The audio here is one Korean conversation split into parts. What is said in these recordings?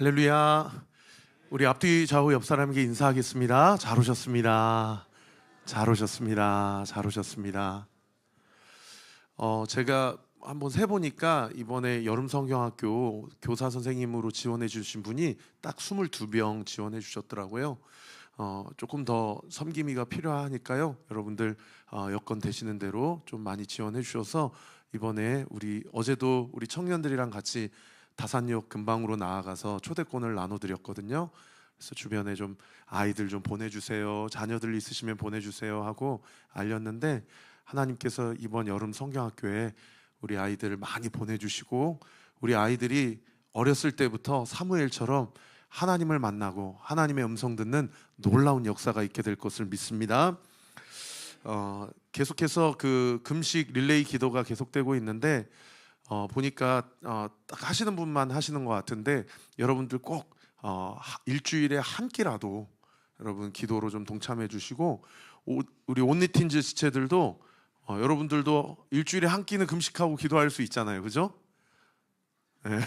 할렐루야. 우리 앞뒤 좌우 옆 사람에게 인사하겠습니다. 잘 오셨습니다. 잘 오셨습니다. 잘 오셨습니다. 제가 한번 세보니까 이번에 여름 성경학교 교사 선생님으로 지원해 주신 분이 딱 22명 지원해 주셨더라고요. 조금 더 섬김이가 필요하니까요. 여러분들 여건 되시는 대로 좀 많이 지원해 주셔서 이번에 어제도 우리 청년들이랑 같이 다산역 근방으로 나아가서 초대권을 나눠드렸거든요. 그래서 주변에 좀 아이들 좀 보내주세요, 자녀들 있으시면 보내주세요 하고 알렸는데, 하나님께서 이번 여름 성경학교에 우리 아이들을 많이 보내주시고, 우리 아이들이 어렸을 때부터 사무엘처럼 하나님을 만나고 하나님의 음성 듣는 놀라운 역사가 있게 될 것을 믿습니다. 계속해서 그 금식 릴레이 기도가 계속되고 있는데, 보니까 딱 하시는 분만 하시는 것 같은데, 여러분들 꼭 일주일에 한 끼라도 여러분 기도로 좀 동참해 주시고, 우리 온리틴즈 지체들도 여러분들도 일주일에 한 끼는 금식하고 기도할 수 있잖아요, 그죠? 네.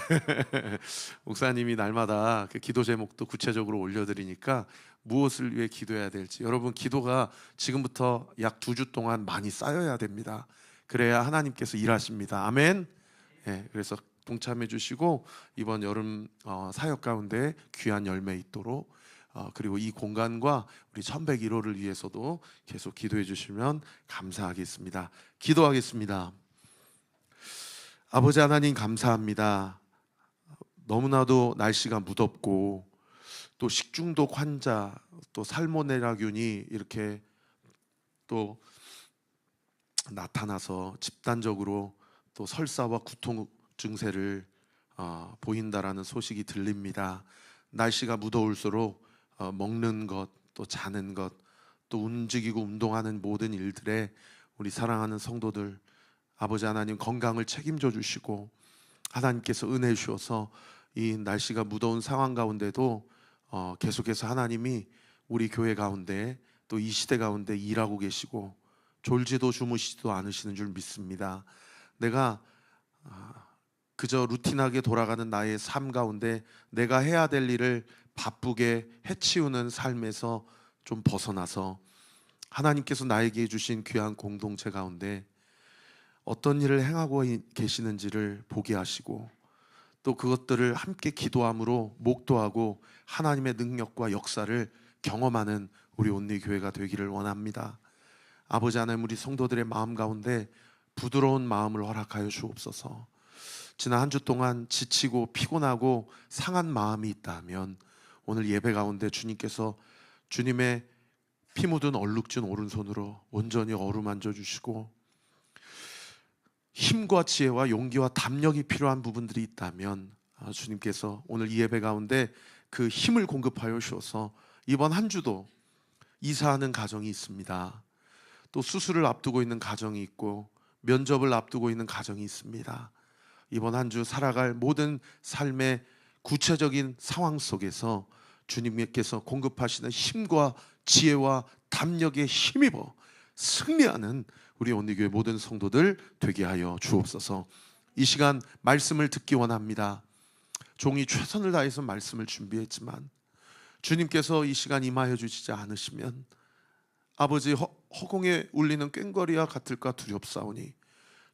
목사님이 날마다 그 기도 제목도 구체적으로 올려드리니까 무엇을 위해 기도해야 될지, 여러분 기도가 지금부터 약 2주 동안 많이 쌓여야 됩니다. 그래야 하나님께서 일하십니다. 아멘. 네, 그래서 동참해 주시고 이번 여름 사역 가운데 귀한 열매 있도록, 그리고 이 공간과 우리 1101호를 위해서도 계속 기도해 주시면 감사하겠습니다. 기도하겠습니다. 아버지 하나님, 감사합니다. 너무나도 날씨가 무덥고 또 식중독 환자, 또 살모넬라균이 이렇게 또 나타나서 집단적으로 또 설사와 구토 증세를 보인다라는 소식이 들립니다. 날씨가 무더울수록 먹는 것, 또 자는 것, 또 움직이고 운동하는 모든 일들에 우리 사랑하는 성도들, 아버지 하나님 건강을 책임져 주시고, 하나님께서 은혜 주셔서 이 날씨가 무더운 상황 가운데도 계속해서 하나님이 우리 교회 가운데 또 이 시대 가운데 일하고 계시고 졸지도 주무시지도 않으시는 줄 믿습니다. 내가 그저 루틴하게 돌아가는 나의 삶 가운데 내가 해야 될 일을 바쁘게 해치우는 삶에서 좀 벗어나서 하나님께서 나에게 주신 귀한 공동체 가운데 어떤 일을 행하고 계시는지를 보게 하시고, 또 그것들을 함께 기도함으로 목도하고 하나님의 능력과 역사를 경험하는 우리 온리교회가 되기를 원합니다. 아버지 하나님, 우리 성도들의 마음 가운데 부드러운 마음을 허락하여 주옵소서. 지난 한 주 동안 지치고 피곤하고 상한 마음이 있다면 오늘 예배 가운데 주님께서 주님의 피 묻은 얼룩진 오른손으로 온전히 어루만져 주시고, 힘과 지혜와 용기와 담력이 필요한 부분들이 있다면 주님께서 오늘 이 예배 가운데 그 힘을 공급하여 주셔서 이번 한 주도 이사하는 가정이 있습니다. 또 수술을 앞두고 있는 가정이 있고 면접을 앞두고 있는 가정이 있습니다. 이번 한 주 살아갈 모든 삶의 구체적인 상황 속에서 주님께서 공급하시는 힘과 지혜와 담력에 힘입어 승리하는 우리 온리교회 모든 성도들 되게 하여 주옵소서. 이 시간 말씀을 듣기 원합니다. 종이 최선을 다해서 말씀을 준비했지만 주님께서 이 시간 임하여 주시지 않으시면 아버지 허공에 울리는 꽹과리와 같을까 두렵사오니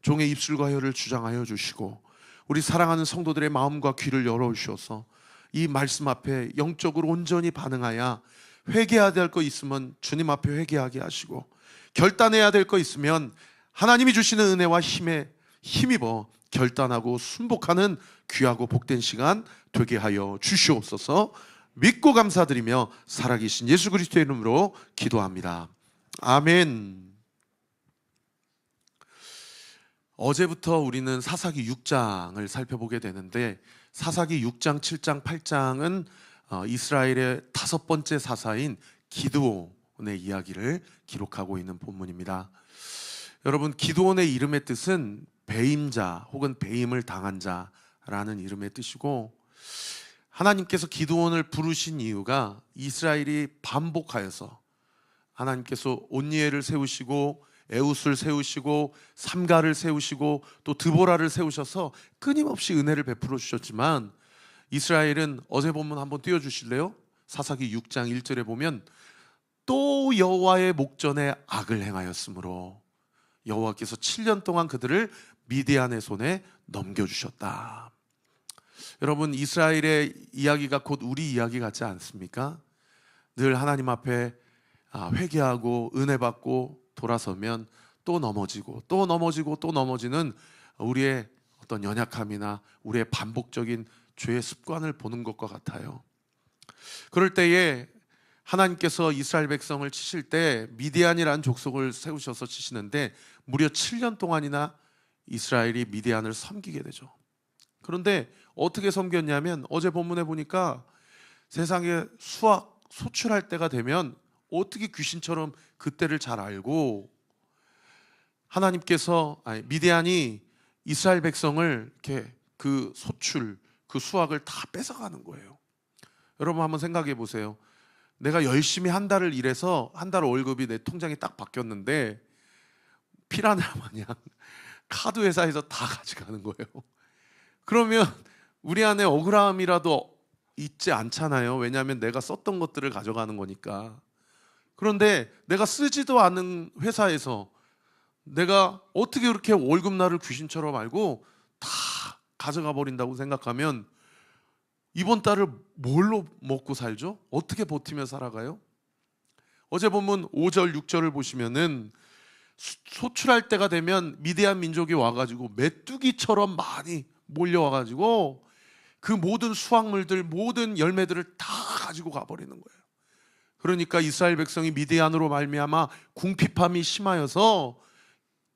종의 입술과 혀를 주장하여 주시고 우리 사랑하는 성도들의 마음과 귀를 열어주셔서 이 말씀 앞에 영적으로 온전히 반응하여 회개해야 될 거 있으면 주님 앞에 회개하게 하시고, 결단해야 될 거 있으면 하나님이 주시는 은혜와 힘에 힘입어 결단하고 순복하는 귀하고 복된 시간 되게 하여 주시옵소서. 믿고 감사드리며 살아계신 예수 그리스도의 이름으로 기도합니다. 아멘. 어제부터 우리는 사사기 6장을 살펴보게 되는데, 사사기 6장, 7장, 8장은 이스라엘의 5번째 사사인 기드온의 이야기를 기록하고 있는 본문입니다. 여러분, 기드온의 이름의 뜻은 배임자 혹은 배임을 당한 자라는 이름의 뜻이고, 하나님께서 기드온을 부르신 이유가 이스라엘이 반복하여서 하나님께서 온니엘을 세우시고 에웃을 세우시고 삼가를 세우시고 또 드보라를 세우셔서 끊임없이 은혜를 베풀어 주셨지만 이스라엘은 어제 본문 한번 띄워주실래요? 사사기 6장 1절에 보면 또 여호와의 목전에 악을 행하였으므로 여호와께서 7년 동안 그들을 미디안의 손에 넘겨주셨다. 여러분, 이스라엘의 이야기가 곧 우리 이야기 같지 않습니까? 늘 하나님 앞에 회개하고 은혜 받고 돌아서면 또 넘어지고 또 넘어지고 또 넘어지는 우리의 어떤 연약함이나 우리의 반복적인 죄의 습관을 보는 것과 같아요. 그럴 때에 하나님께서 이스라엘 백성을 치실 때 미디안이라는 족속을 세우셔서 치시는데 무려 7년 동안이나 이스라엘이 미디안을 섬기게 되죠. 그런데 어떻게 섬겼냐면 어제 본문에 보니까 세상에 소출할 때가 되면 어떻게 귀신처럼 그때를 잘 알고 하나님께서 미디안이 이스라엘 백성을 이렇게 그 수확을 다 뺏어가는 거예요. 여러분 한번 생각해 보세요. 내가 열심히 한 달을 일해서 한 달 월급이 내 통장에 딱 바뀌었는데 피라냐 마냥 카드 회사에서 다 가져가는 거예요. 그러면 우리 안에 억울함이라도 있지 않잖아요. 왜냐하면 내가 썼던 것들을 가져가는 거니까. 그런데 내가 쓰지도 않은 회사에서 내가 어떻게 그렇게 월급날을 귀신처럼 알고 다 가져가 버린다고 생각하면 이번 달을 뭘로 먹고 살죠? 어떻게 버티며 살아가요? 어제 본문 5절 6절을 보시면은 소출할 때가 되면 미디안 민족이 와가지고 메뚜기처럼 많이 몰려와가지고 그 모든 수확물들, 모든 열매들을 다 가지고 가버리는 거예요. 그러니까 이스라엘 백성이 미디안으로 말미암아 궁핍함이 심하여서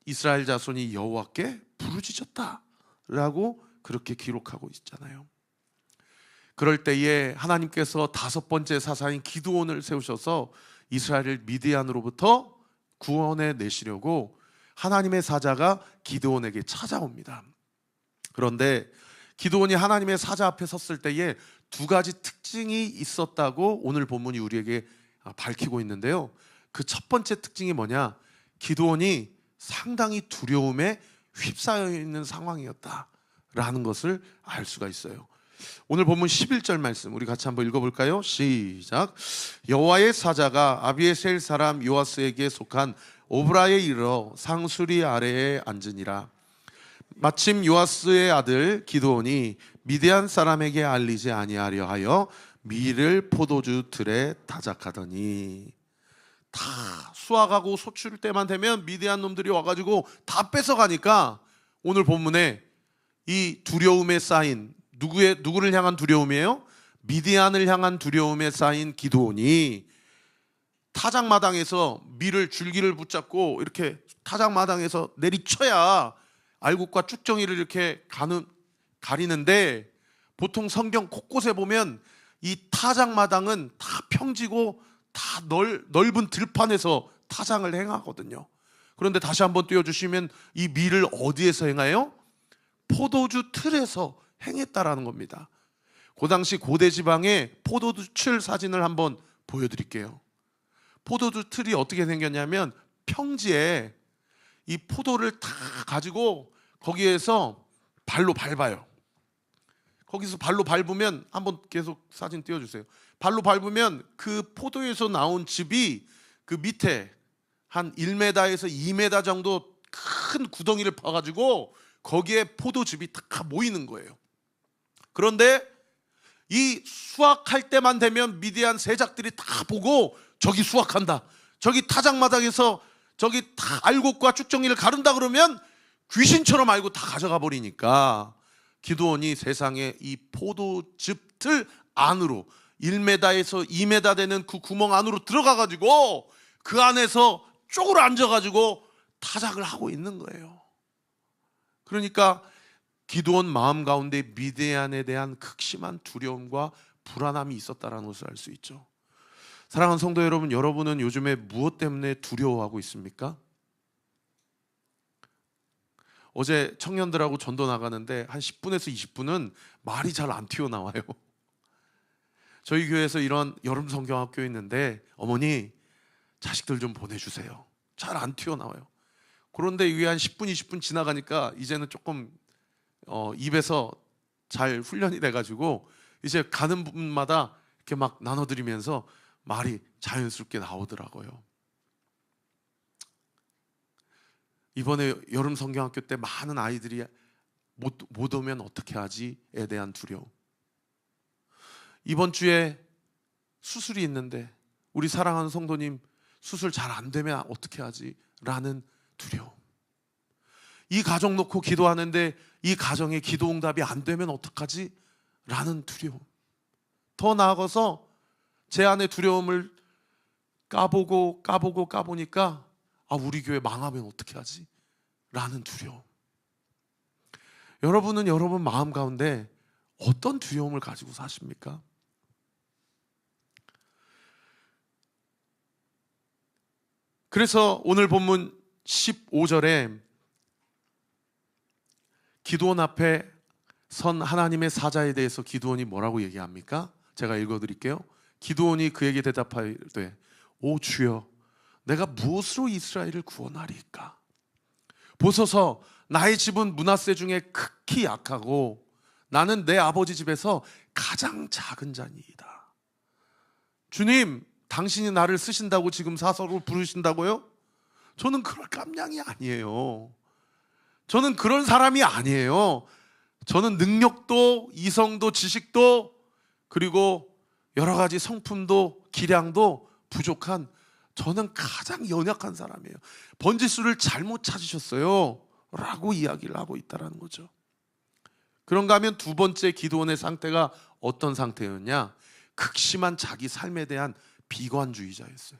이스라엘 자손이 여호와께 부르짖었다라고 그렇게 기록하고 있잖아요. 그럴 때에 하나님께서 5번째 사사인 기드온을 세우셔서 이스라엘을 미디안으로부터 구원해 내시려고 하나님의 사자가 기드온에게 찾아옵니다. 그런데 기드온이 하나님의 사자 앞에 섰을 때에 2가지 특징이 있었다고 오늘 본문이 우리에게 밝히고 있는데요. 그 첫 번째 특징이 뭐냐? 기드온이 상당히 두려움에 휩싸여 있는 상황이었다라는 것을 알 수가 있어요. 오늘 본문 11절 말씀 우리 같이 한번 읽어볼까요? 시작. 여호와의 사자가 아비에셀 사람 요아스에게 속한 오브라에 이르러 상수리 아래에 앉으니라. 마침 요아스의 아들 기드온이 미디안 사람에게 알리지 아니하려 하여 밀을 포도주 들에 타작하더니, 다 수확하고 소출 때만 되면 미디안 놈들이 와가지고 다 뺏어가니까 오늘 본문에 이 두려움에 쌓인 누구를 향한 두려움이에요? 미디안을 향한 두려움에 쌓인 기드온이 타작마당에서 밀을 줄기를 붙잡고 이렇게 타작마당에서 내리쳐야 알곡과 쭉정이를 이렇게 가리는데, 보통 성경 곳곳에 보면 이 타작마당은 다 평지고 다 넓은 들판에서 타작을 행하거든요. 그런데 다시 한번 띄워주시면 이 밀을 어디에서 행해요? 포도주 틀에서 행했다라는 겁니다. 그 당시 고대 지방의 포도주 틀 사진을 한번 보여드릴게요. 포도주 틀이 어떻게 생겼냐면 평지에 이 포도를 다 가지고 거기에서 발로 밟아요. 거기서 발로 밟으면, 한번 계속 사진 띄워주세요. 발로 밟으면 그 포도에서 나온 즙이 그 밑에 한 1m에서 2m 정도 큰 구덩이를 파가지고 거기에 포도즙이 다 모이는 거예요. 그런데 이 수확할 때만 되면 미디안 세작들이 다 보고 저기 수확한다, 저기 타작마당에서 저기 다 알곡과 쭉정이를 가른다 그러면 귀신처럼 알고 다 가져가 버리니까 기드온이 세상에 이 포도즙 틀 안으로 1m에서 2m 되는 그 구멍 안으로 들어가가지고 그 안에서 쪼그려 앉아가지고 타작을 하고 있는 거예요. 그러니까 기드온 마음 가운데 미디안에 대한 극심한 두려움과 불안함이 있었다는 것을 알 수 있죠. 사랑하는 성도 여러분, 여러분은 요즘에 무엇 때문에 두려워하고 있습니까? 어제 청년들하고 전도 나가는데 한 10분에서 20분은 말이 잘 안 튀어나와요. 저희 교회에서 이런 여름 성경학교 있는데 어머니 자식들 좀 보내주세요. 잘 안 튀어나와요. 그런데 이게 한 10분 20분 지나가니까 이제는 조금 입에서 잘 훈련이 돼가지고 이제 가는 분마다 이렇게 막 나눠드리면서 말이 자연스럽게 나오더라고요. 이번에 여름 성경학교 때 많은 아이들이 못 오면 어떻게 하지에 대한 두려움. 이번 주에 수술이 있는데 우리 사랑하는 성도님 수술 잘 안 되면 어떻게 하지? 라는 두려움. 이 가정 놓고 기도하는데 이 가정의 기도 응답이 안 되면 어떡하지? 라는 두려움. 더 나아가서 제 안의 두려움을 까보니까 우리 교회 망하면 어떻게 하지? 라는 두려움. 여러분은 여러분 마음 가운데 어떤 두려움을 가지고 사십니까? 그래서 오늘 본문 15절에 기드온 앞에 선 하나님의 사자에 대해서 기드온이 뭐라고 얘기합니까? 제가 읽어드릴게요. 기드온이 그에게 대답하되 오 주여 내가 무엇으로 이스라엘을 구원하리까? 보소서 나의 집은 므낫세 중에 극히 약하고 나는 내 아버지 집에서 가장 작은 자니이다. 주님, 당신이 나를 쓰신다고 지금 사서로 부르신다고요? 저는 그럴 깜냥이 아니에요. 저는 그런 사람이 아니에요. 저는 능력도 이성도 지식도 그리고 여러 가지 성품도 기량도 부족한 저는 가장 연약한 사람이에요. 번지수를 잘못 찾으셨어요 라고 이야기를 하고 있다는 거죠. 그런가 하면 두 번째 기드온의 상태가 어떤 상태였냐? 극심한 자기 삶에 대한 비관주의자였어요.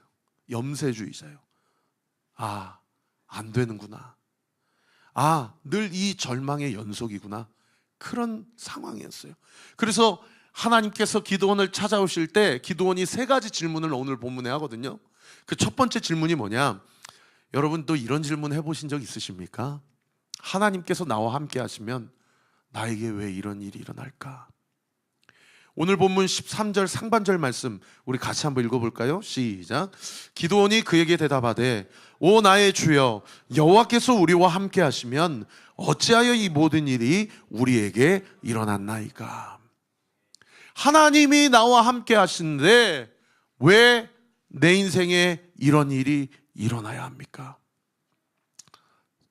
염세주의자예요. 안 되는구나. 늘 이 절망의 연속이구나. 그런 상황이었어요. 그래서 하나님께서 기드온을 찾아오실 때 기드온이 세 가지 질문을 오늘 본문에 하거든요. 그 첫 번째 질문이 뭐냐? 여러분도 이런 질문 해보신 적 있으십니까? 하나님께서 나와 함께 하시면 나에게 왜 이런 일이 일어날까? 오늘 본문 13절 상반절 말씀 우리 같이 한번 읽어볼까요? 시작. 기드온이 그에게 대답하되 오 나의 주여 여호와께서 우리와 함께 하시면 어찌하여 이 모든 일이 우리에게 일어났나이까? 하나님이 나와 함께 하시는데 왜 내 인생에 이런 일이 일어나야 합니까?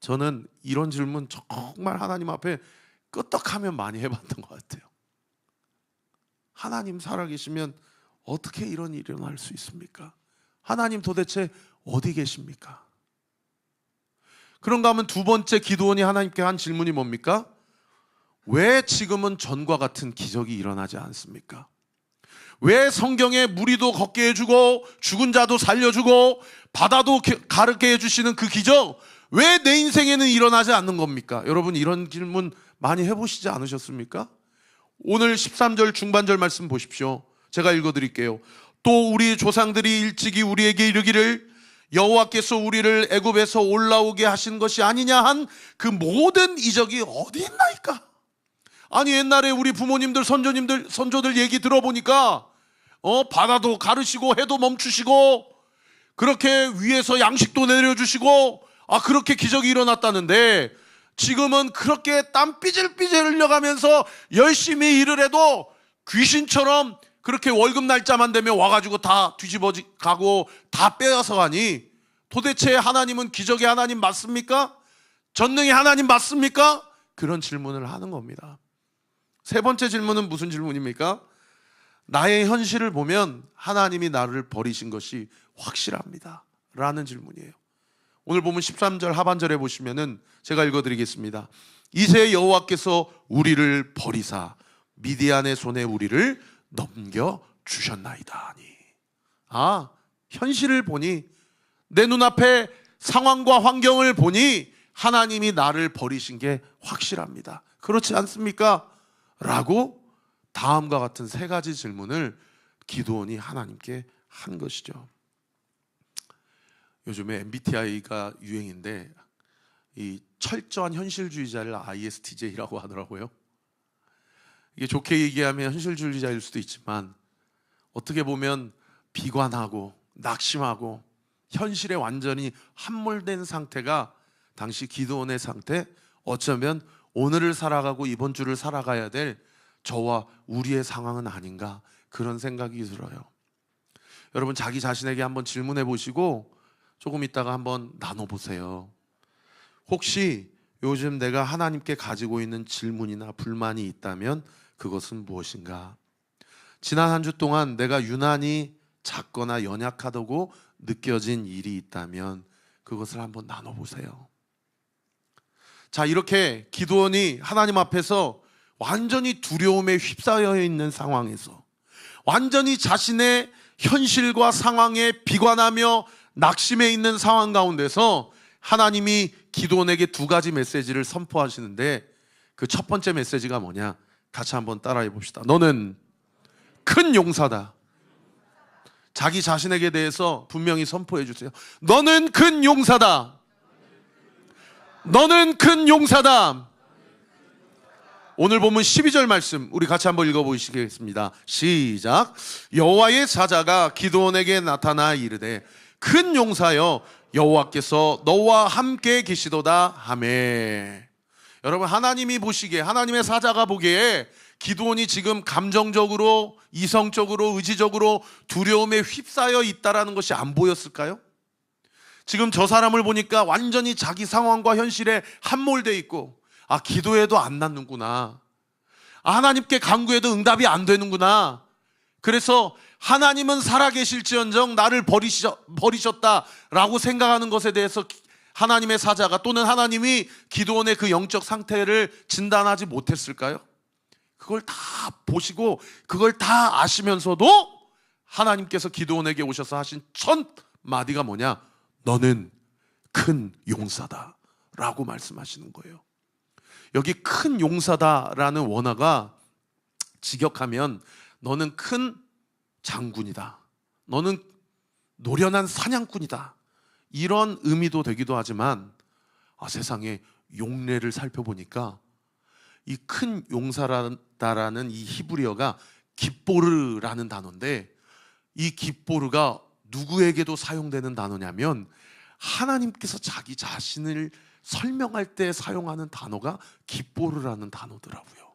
저는 이런 질문 정말 하나님 앞에 끄떡하면 많이 해봤던 것 같아요. 하나님 살아계시면 어떻게 이런 일이 일어날 수 있습니까? 하나님 도대체 어디 계십니까? 그런가 하면 두 번째 기드온이 하나님께 한 질문이 뭡니까? 왜 지금은 전과 같은 기적이 일어나지 않습니까? 왜 성경에 무리도 걷게 해주고 죽은 자도 살려주고 바다도 가르게 해주시는 그 기적 왜 내 인생에는 일어나지 않는 겁니까? 여러분 이런 질문 많이 해보시지 않으셨습니까? 오늘 13절 중반절 말씀 보십시오. 제가 읽어드릴게요. 또 우리 조상들이 일찍이 우리에게 이르기를 여호와께서 우리를 애굽에서 올라오게 하신 것이 아니냐 한 그 모든 이적이 어디 있나이까? 아니 옛날에 우리 부모님들 선조들 얘기 들어보니까 바다도 가르시고 해도 멈추시고 그렇게 위에서 양식도 내려주시고 그렇게 기적이 일어났다는데 지금은 그렇게 땀 삐질삐질 흘려가면서 열심히 일을 해도 귀신처럼 그렇게 월급 날짜만 되면 와가지고 다 뒤집어가고 다 빼앗아 가니 도대체 하나님은 기적의 하나님 맞습니까? 전능의 하나님 맞습니까? 그런 질문을 하는 겁니다. 세 번째 질문은 무슨 질문입니까? 나의 현실을 보면 하나님이 나를 버리신 것이 확실합니다 라는 질문이에요. 오늘 보면 13절 하반절에 보시면은 제가 읽어드리겠습니다. 이제 여호와께서 우리를 버리사 미디안의 손에 우리를 넘겨주셨나이다 하니 현실을 보니 내 눈앞에 상황과 환경을 보니 하나님이 나를 버리신 게 확실합니다. 그렇지 않습니까? 라고 다음과 같은 세 가지 질문을 기드온이 하나님께 한 것이죠. 요즘에 MBTI가 유행인데 이 철저한 현실주의자를 ISTJ라고 하더라고요. 이게 좋게 얘기하면 현실주의자일 수도 있지만 어떻게 보면 비관하고 낙심하고 현실에 완전히 함몰된 상태가 당시 기드온의 상태, 어쩌면 오늘을 살아가고 이번 주를 살아가야 될 저와 우리의 상황은 아닌가, 그런 생각이 들어요. 여러분, 자기 자신에게 한번 질문해 보시고 조금 있다가 한번 나눠보세요. 혹시 요즘 내가 하나님께 가지고 있는 질문이나 불만이 있다면 그것은 무엇인가? 지난 한 주 동안 내가 유난히 작거나 연약하다고 느껴진 일이 있다면 그것을 한번 나눠보세요. 자, 이렇게 기드온이 하나님 앞에서 완전히 두려움에 휩싸여 있는 상황에서, 완전히 자신의 현실과 상황에 비관하며 낙심해 있는 상황 가운데서 하나님이 기드온에게 두 가지 메시지를 선포하시는데, 그 첫 번째 메시지가 뭐냐? 같이 한번 따라해 봅시다. 너는 큰 용사다. 자기 자신에게 대해서 분명히 선포해 주세요. 너는 큰 용사다. 너는 큰 용사다. 오늘 본문 12절 말씀 우리 같이 한번 읽어보시겠습니다. 시작. 여호와의 사자가 기드온에게 나타나 이르되 큰 용사여, 여호와께서 너와 함께 계시도다 하매. 여러분, 하나님이 보시기에, 하나님의 사자가 보기에 기드온이 지금 감정적으로, 이성적으로, 의지적으로 두려움에 휩싸여 있다라는 것이 안 보였을까요? 지금 저 사람을 보니까 완전히 자기 상황과 현실에 함몰되어 있고, 아, 기도해도 안 낫는구나, 하나님께 간구해도 응답이 안 되는구나, 그래서 하나님은 살아계실지언정 나를 버리셨다라고 생각하는 것에 대해서 하나님의 사자가, 또는 하나님이 기드온의 그 영적 상태를 진단하지 못했을까요? 그걸 다 보시고 그걸 다 아시면서도 하나님께서 기드온에게 오셔서 하신 첫 마디가 뭐냐? 너는 큰 용사다 라고 말씀하시는 거예요. 여기 큰 용사다라는 원어가 직역하면 너는 큰 장군이다, 너는 노련한 사냥꾼이다, 이런 의미도 되기도 하지만, 세상에 용례를 살펴보니까 이 큰 용사라는 이 히브리어가 깃보르라는 단어인데, 이 깃보르가 누구에게도 사용되는 단어냐면 하나님께서 자기 자신을 설명할 때 사용하는 단어가 깃보르라는 단어더라고요.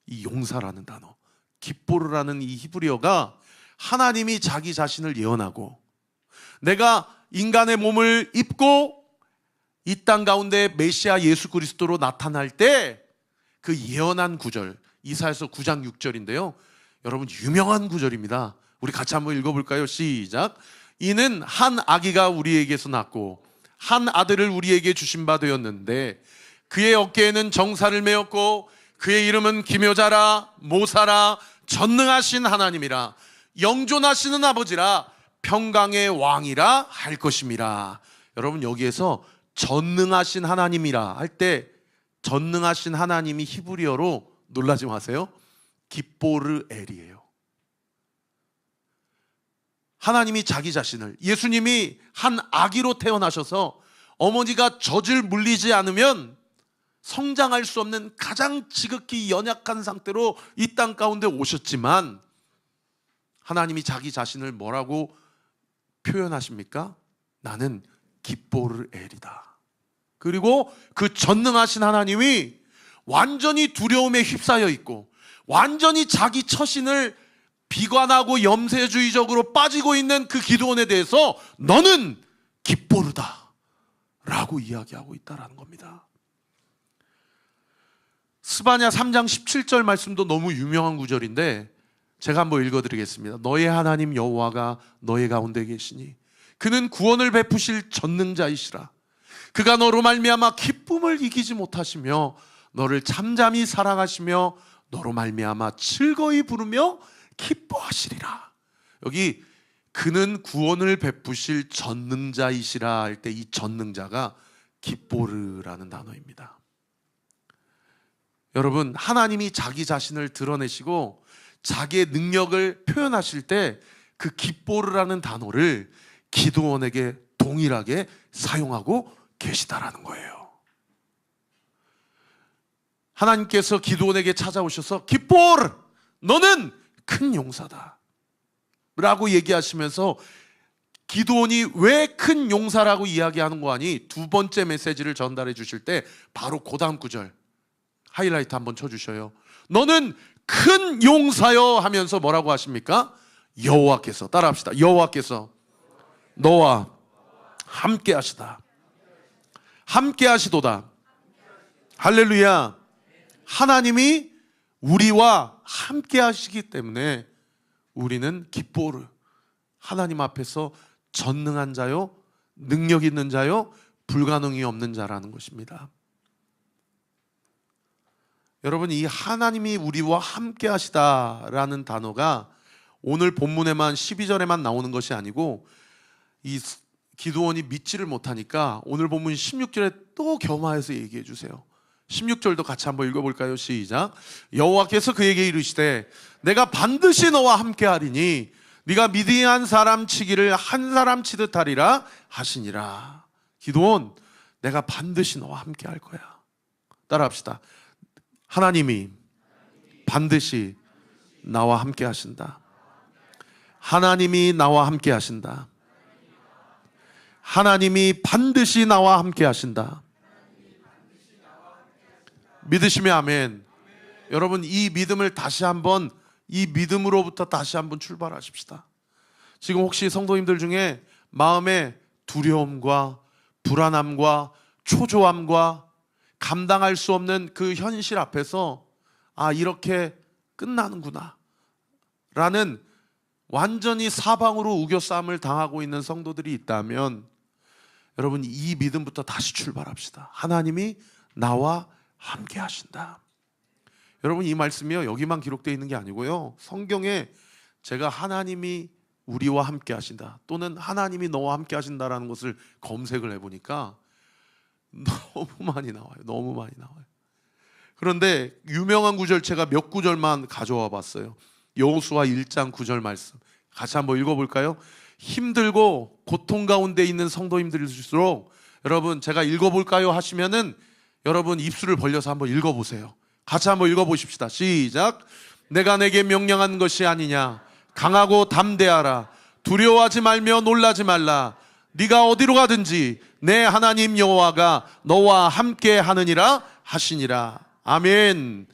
이 용사라는 단어, 깃보르라는 이 히브리어가 하나님이 자기 자신을 예언하고, 내가 인간의 몸을 입고 이 땅 가운데 메시아 예수 그리스도로 나타날 때 그 예언한 구절, 이사야서 9장 6절인데요 여러분, 유명한 구절입니다. 우리 같이 한번 읽어볼까요? 시작. 이는 한 아기가 우리에게서 낳고 한 아들을 우리에게 주신 바 되었는데 그의 어깨에는 정사를 메었고 그의 이름은 기묘자라, 모사라, 전능하신 하나님이라, 영존하시는 아버지라, 평강의 왕이라 할 것임이라. 여러분, 여기에서 전능하신 하나님이라 할 때 전능하신 하나님이 히브리어로, 놀라지 마세요, 깃보르 엘이에요. 하나님이 자기 자신을, 예수님이 한 아기로 태어나셔서 어머니가 젖을 물리지 않으면 성장할 수 없는 가장 지극히 연약한 상태로 이 땅 가운데 오셨지만, 하나님이 자기 자신을 뭐라고 표현하십니까? 나는 깃보르 엘이다. 그리고 그 전능하신 하나님이 완전히 두려움에 휩싸여 있고 완전히 자기 처신을 비관하고 염세주의적으로 빠지고 있는 그 기드온에 대해서 너는 깃보르다 라고 이야기하고 있다는 겁니다. 스바냐 3장 17절 말씀도 너무 유명한 구절인데 제가 한번 읽어드리겠습니다. 너의 하나님 여호와가 너의 가운데 계시니 그는 구원을 베푸실 전능자이시라. 그가 너로 말미암아 기쁨을 이기지 못하시며 너를 잠잠히 사랑하시며 너로 말미암아 즐거이 부르며 기뻐하시리라. 여기 그는 구원을 베푸실 전능자이시라 할 때 이 전능자가 깃보르라는 단어입니다. 여러분, 하나님이 자기 자신을 드러내시고 자기의 능력을 표현하실 때 그 깃보르라는 단어를 기드온에게 동일하게 사용하고 계시다라는 거예요. 하나님께서 기드온에게 찾아오셔서 깃보르, 너는 큰 용사다 라고 얘기하시면서 기드온이 왜 큰 용사라고 이야기하는 거 아니? 두 번째 메시지를 전달해 주실 때 바로 그 다음 구절 하이라이트 한번 쳐주셔요. 너는 큰 용사여 하면서 뭐라고 하십니까? 여호와께서, 따라합시다. 여호와께서 너와 함께 하시다. 함께 하시도다. 할렐루야. 하나님이 우리와 함께 하시기 때문에 우리는 기뻐오르, 하나님 앞에서 전능한 자요, 능력 있는 자요, 불가능이 없는 자라는 것입니다. 여러분, 이 하나님이 우리와 함께 하시다라는 단어가 오늘 본문에만 12절에만 나오는 것이 아니고, 이 기드온이 믿지를 못하니까 오늘 본문 16절에 또 겸하여서 얘기해 주세요. 16절도 같이 한번 읽어볼까요? 시작. 여호와께서 그에게 이르시되 내가 반드시 너와 함께 하리니 네가 미디안 사람 치기를 한 사람 치듯 하리라 하시니라. 기드온, 내가 반드시 너와 함께 할 거야. 따라합시다. 하나님이 반드시 나와 함께 하신다. 하나님이 나와 함께 하신다. 하나님이 반드시 나와 함께 하신다. 믿으시면 아멘. 여러분, 이 믿음을 다시 한번, 이 믿음으로부터 다시 한번 출발하십시다. 지금 혹시 성도님들 중에 마음에 두려움과 불안함과 초조함과 감당할 수 없는 그 현실 앞에서 아, 이렇게 끝나는구나 라는 완전히 사방으로 우겨싸움을 당하고 있는 성도들이 있다면, 여러분, 이 믿음부터 다시 출발합시다. 하나님이 나와 함께 하신다. 여러분, 이 말씀이요, 여기만 기록되어 있는 게 아니고요, 성경에 제가 하나님이 우리와 함께 하신다 또는 하나님이 너와 함께 하신다라는 것을 검색을 해보니까 너무 많이 나와요. 너무 많이 나와요. 그런데 유명한 구절체가 몇 구절만 가져와 봤어요. 여호수아 1장 9절 말씀 같이 한번 읽어볼까요? 힘들고 고통 가운데 있는 성도님들일수록 여러분, 제가 읽어볼까요 하시면은 여러분 입술을 벌려서 한번 읽어보세요. 같이 한번 읽어보십시다. 시작. 내가 내게 명령한 것이 아니냐. 강하고 담대하라. 두려워하지 말며 놀라지 말라. 네가 어디로 가든지 내 하나님 여호와가 너와 함께 하느니라 하시니라. 아멘.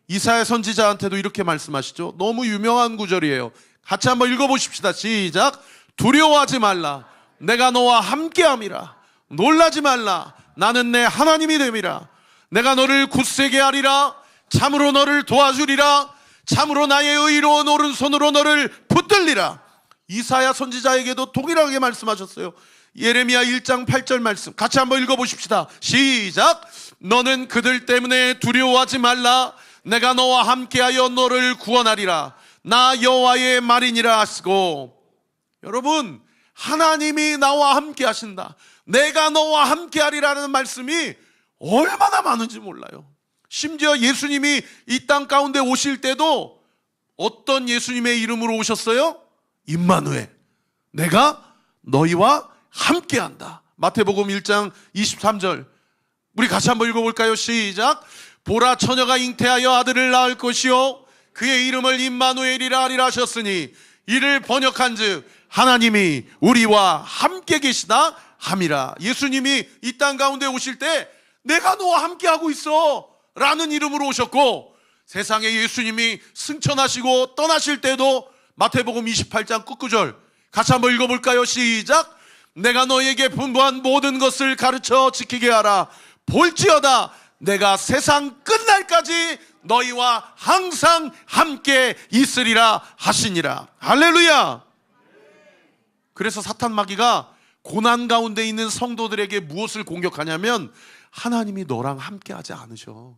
이사야 선지자한테도 이렇게 말씀하시죠. 너무 유명한 구절이에요. 같이 한번 읽어보십시다. 시작. 두려워하지 말라. 내가 너와 함께함이라. 놀라지 말라. 나는 내 하나님이 됨이라. 내가 너를 굳세게 하리라. 참으로 너를 도와주리라. 참으로 나의 의로운 오른손으로 너를 붙들리라. 이사야 선지자에게도 동일하게 말씀하셨어요. 예레미야 1장 8절 말씀 같이 한번 읽어보십시다. 시작. 너는 그들 때문에 두려워하지 말라. 내가 너와 함께하여 너를 구원하리라. 나 여호와의 말이니라 하시고. 여러분, 하나님이 나와 함께 하신다, 내가 너와 함께 하리라는 말씀이 얼마나 많은지 몰라요. 심지어 예수님이 이 땅 가운데 오실 때도 어떤 예수님의 이름으로 오셨어요? 임마누엘, 내가 너희와 함께한다. 마태복음 1장 23절 우리 같이 한번 읽어볼까요? 시작. 보라, 처녀가 잉태하여 아들을 낳을 것이요 그의 이름을 임마누엘이라 하리라 하셨으니 이를 번역한즉 하나님이 우리와 함께 계시다 함이라. 예수님이 이 땅 가운데 오실 때 내가 너와 함께하고 있어 라는 이름으로 오셨고, 세상에 예수님이 승천하시고 떠나실 때도 마태복음 28장 끝구절 같이 한번 읽어볼까요? 시작. 내가 너에게 분부한 모든 것을 가르쳐 지키게 하라. 볼지어다 내가 세상 끝날까지 너희와 항상 함께 있으리라 하시니라. 할렐루야. 그래서 사탄 마귀가 고난 가운데 있는 성도들에게 무엇을 공격하냐면, 하나님이 너랑 함께 하지 않으셔.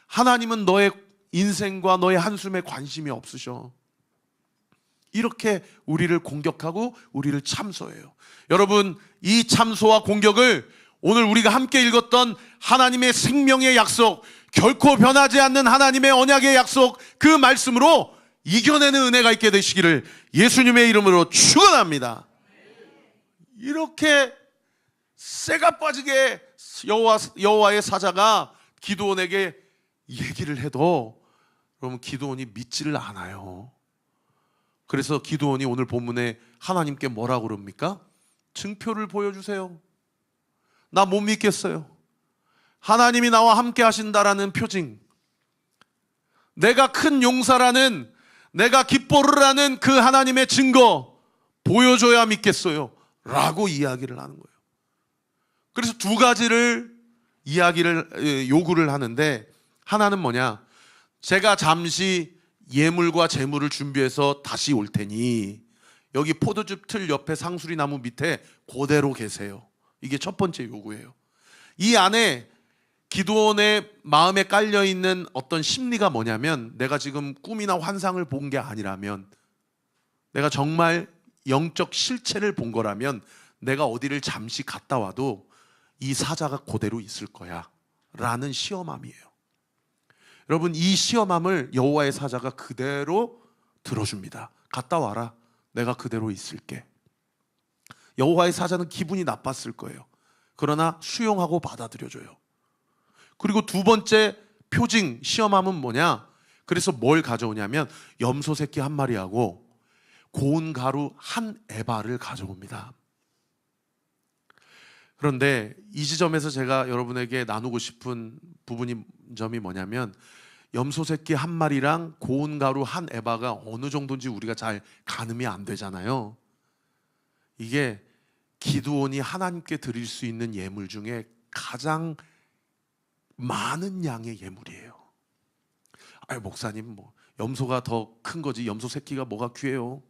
하나님은 너의 인생과 너의 한숨에 관심이 없으셔. 이렇게 우리를 공격하고 우리를 참소해요. 여러분, 이 참소와 공격을 오늘 우리가 함께 읽었던 하나님의 생명의 약속, 결코 변하지 않는 하나님의 언약의 약속, 그 말씀으로 이겨내는 은혜가 있게 되시기를 예수님의 이름으로 축원합니다. 이렇게 쇠가 빠지게 여호와의 사자가 기드온에게 얘기를 해도 여러분, 기드온이 믿지를 않아요. 그래서 기드온이 오늘 본문에 하나님께 뭐라고 그럽니까? 증표를 보여주세요. 나 못 믿겠어요. 하나님이 나와 함께 하신다라는 표징, 내가 큰 용사라는, 내가 깃보를 하는 그 하나님의 증거 보여줘야 믿겠어요 라고 이야기를 하는 거예요. 그래서 두 가지를 요구를 하는데, 하나는 뭐냐, 제가 잠시 예물과 제물을 준비해서 다시 올 테니 여기 포도즙 틀 옆에 상수리 나무 밑에 그대로 계세요. 이게 첫 번째 요구예요. 이 안에 기드온의 마음에 깔려있는 어떤 심리가 뭐냐면, 내가 지금 꿈이나 환상을 본 게 아니라면, 내가 정말 영적 실체를 본 거라면 내가 어디를 잠시 갔다 와도 이 사자가 그대로 있을 거야 라는 시험함이에요. 여러분, 이 시험함을 여호와의 사자가 그대로 들어줍니다. 갔다 와라, 내가 그대로 있을게. 여호와의 사자는 기분이 나빴을 거예요. 그러나 수용하고 받아들여줘요. 그리고 두 번째 표징, 시험함은 뭐냐, 그래서 뭘 가져오냐면 염소 새끼 한 마리하고 고운 가루 한 에바를 가져옵니다. 그런데 이 지점에서 제가 여러분에게 나누고 싶은 점이 뭐냐면, 염소 새끼 한 마리랑 고운 가루 한 에바가 어느 정도인지 우리가 잘 가늠이 안 되잖아요. 이게 기드온이 하나님께 드릴 수 있는 예물 중에 가장 많은 양의 예물이에요. 아유, 목사님, 뭐 염소가 더 큰 거지 염소 새끼가 뭐가 귀해요?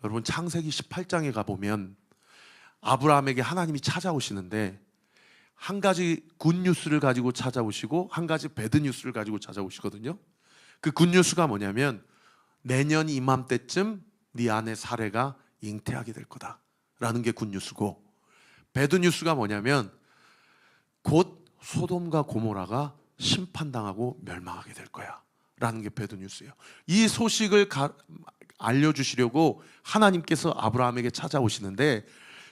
여러분, 창세기 18장에 가보면 아브라함에게 하나님이 찾아오시는데, 한 가지 굿뉴스를 가지고 찾아오시고 한 가지 배드뉴스를 가지고 찾아오시거든요. 그 굿뉴스가 뭐냐면, 내년 이맘때쯤 네 아내 사레가 잉태하게 될 거다 라는 게 굿뉴스고, 배드뉴스가 뭐냐면 곧 소돔과 고모라가 심판당하고 멸망하게 될 거야 라는 게 배드뉴스예요. 이 소식을 알려주시려고 하나님께서 아브라함에게 찾아오시는데,